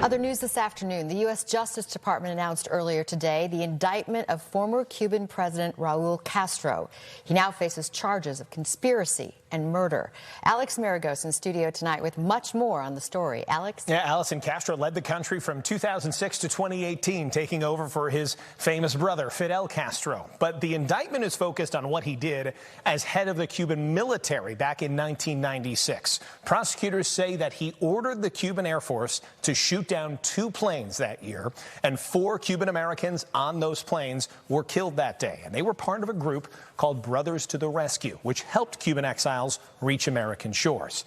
Other news this afternoon, the U.S. Justice Department announced earlier today the indictment of former Cuban President Raul Castro. He now faces charges of conspiracy and murder. Alex Maragos in studio tonight with much more on the story. Alex? Yeah, Alison, Castro led the country from 2006 to 2018, taking over for his famous brother, Fidel Castro. But the indictment is focused on what he did as head of the Cuban military back in 1996. Prosecutors say that he ordered the Cuban Air Force to shoot down 2 planes that year, and 4 Cuban Americans on those planes were killed that day. And they were part of a group called Brothers to the Rescue, which helped Cuban exiles reach American shores.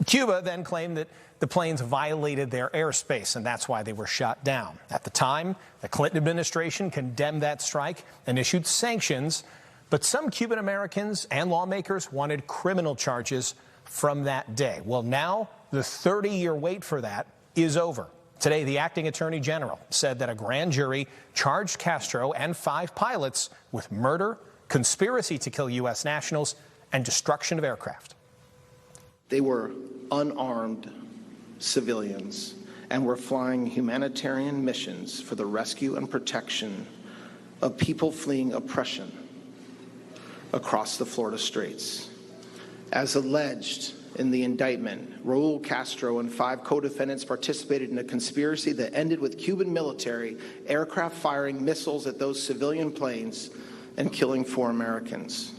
Cuba then claimed that the planes violated their airspace, and that's why they were shot down. At the time, the Clinton administration condemned that strike and issued sanctions, but some Cuban Americans and lawmakers wanted criminal charges from that day. Well, now the 30-year wait for that is over. Today, the acting attorney general said that a grand jury charged Castro and 5 pilots with murder, conspiracy to kill U.S. nationals, and destruction of aircraft. They were unarmed civilians and were flying humanitarian missions for the rescue and protection of people fleeing oppression across the Florida Straits. As alleged in the indictment, Raul Castro and 5 co-defendants participated in a conspiracy that ended with Cuban military aircraft firing missiles at those civilian planes and killing 4 Americans.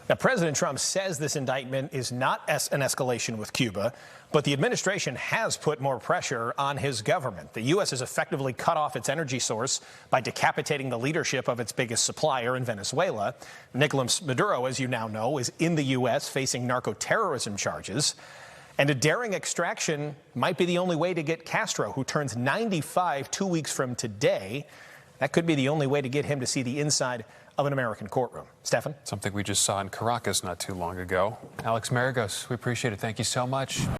Now, President Trump says this indictment is not an escalation with Cuba, but the administration has put more pressure on his government. The U.S. has effectively cut off its energy source by decapitating the leadership of its biggest supplier in Venezuela. Nicolas Maduro, as you now know, is in the U.S. facing narco-terrorism charges. And a daring extraction might be the only way to get Castro, who turns 95 2 weeks from today. That could be the only way to get him to see the inside of an American courtroom. Stefan? Something we just saw in Caracas not too long ago. Alex Maragos, we appreciate it. Thank you so much.